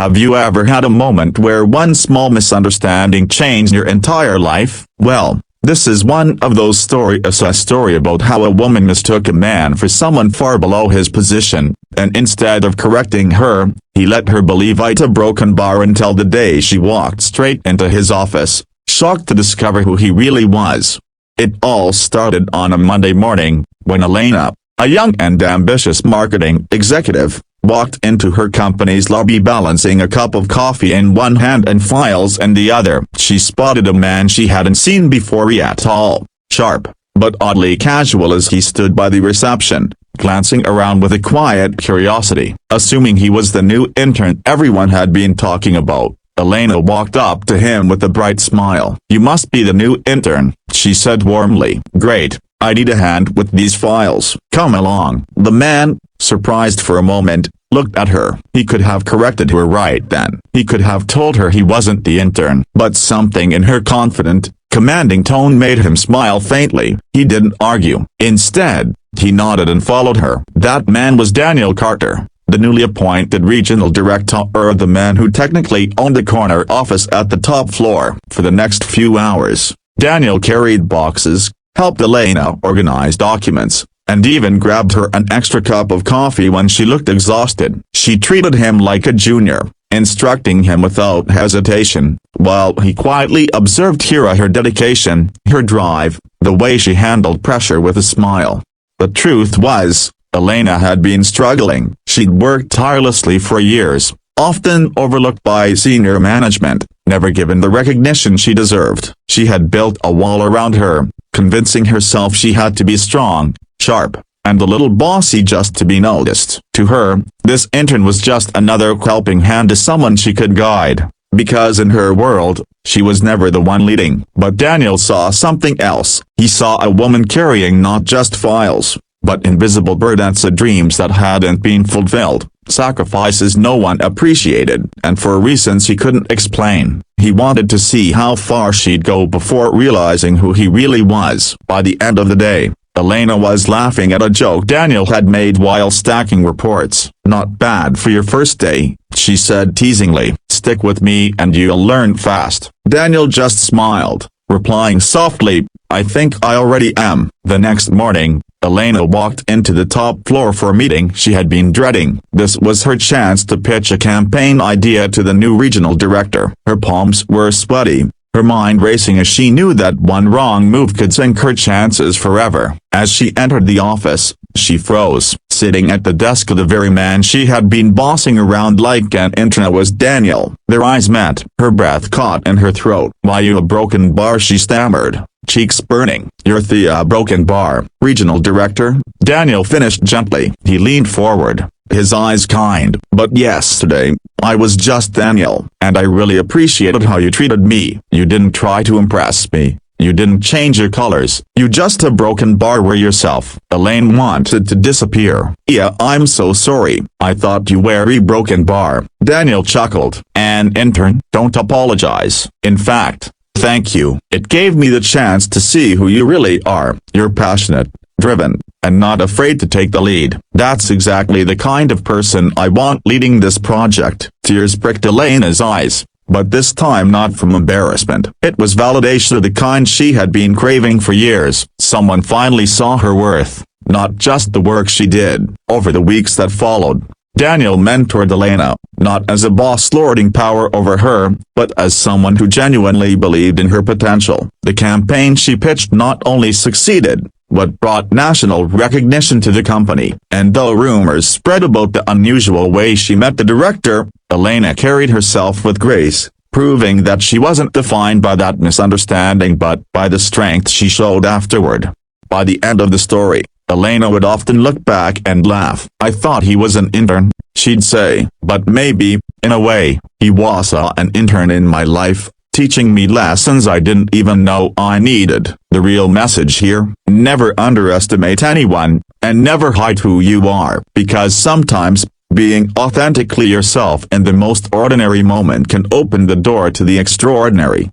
Have you ever had a moment where one small misunderstanding changed your entire life? Well, this is one of those stories. A story about how a woman mistook a man for someone far below his position, and instead of correcting her, he let her believe it a broken bar until the day she walked straight into his office, shocked to discover who he really was. It all started on a Monday morning, when Elena, a young and ambitious marketing executive, walked into her company's lobby balancing a cup of coffee in one hand and files in the other. She spotted a man she hadn't seen before yet, tall, sharp, but oddly casual as he stood by the reception, glancing around with a quiet curiosity. Assuming he was the new intern everyone had been talking about, Elena walked up to him with a bright smile. "You must be the new intern," she said warmly. "Great. I need a hand with these files. Come along." The man, surprised for a moment, looked at her. He could have corrected her right then. He could have told her he wasn't the intern. But something in her confident, commanding tone made him smile faintly. He didn't argue. Instead, he nodded and followed her. That man was Daniel Carter, the newly appointed regional director, the man who technically owned the corner office at the top floor. For the next few hours, Daniel carried boxes, helped Elena organize documents, and even grabbed her an extra cup of coffee when she looked exhausted. She treated him like a junior, instructing him without hesitation, while he quietly observed her dedication, her drive, the way she handled pressure with a smile. The truth was, Elena had been struggling. She'd worked tirelessly for years, often overlooked by senior management, never given the recognition she deserved. She had built a wall around her, convincing herself she had to be strong, sharp, and a little bossy just to be noticed. To her, this intern was just another helping hand to someone she could guide, because in her world, she was never the one leading. But Daniel saw something else. He saw a woman carrying not just files, but invisible burdens of dreams that hadn't been fulfilled, sacrifices no one appreciated, and for reasons he couldn't explain. He wanted to see how far she'd go before realizing who he really was. By the end of the day, Elena was laughing at a joke Daniel had made while stacking reports. "Not bad for your first day," she said teasingly. "Stick with me and you'll learn fast." Daniel just smiled, replying softly, "I think I already am." The next morning, Elena walked into the top floor for a meeting she had been dreading. This was her chance to pitch a campaign idea to the new regional director. Her palms were sweaty, her mind racing as she knew that one wrong move could sink her chances forever. As she entered the office, she froze. Sitting at the desk of the very man she had been bossing around like an intern was Daniel. Their eyes met. Her breath caught in her throat. "Why you a broken bar?" she stammered, cheeks burning. "You're the broken bar, regional director," Daniel finished gently. He leaned forward, his eyes kind. "But yesterday, I was just Daniel, and I really appreciated how you treated me. You didn't try to impress me. You didn't change your colors. You just a broken bar were yourself." Elaine wanted to disappear. "Yeah, I'm so sorry. I thought you were a broken bar." Daniel chuckled. "An intern? Don't apologize. In fact, thank you. It gave me the chance to see who you really are. You're passionate, driven, and not afraid to take the lead. That's exactly the kind of person I want leading this project." Tears pricked Elena's eyes, but this time not from embarrassment. It was validation of the kind she had been craving for years. Someone finally saw her worth, not just the work she did. Over the weeks that followed, Daniel mentored Elena, not as a boss lording power over her, but as someone who genuinely believed in her potential. The campaign she pitched not only succeeded, but brought national recognition to the company. And though rumors spread about the unusual way she met the director, Elena carried herself with grace, proving that she wasn't defined by that misunderstanding but by the strength she showed afterward. By the end of the story, Elena would often look back and laugh. "I thought he was an intern," she'd say, "but maybe, in a way, he was an intern in my life, teaching me lessons I didn't even know I needed." The real message here: never underestimate anyone, and never hide who you are, because sometimes, being authentically yourself in the most ordinary moment can open the door to the extraordinary.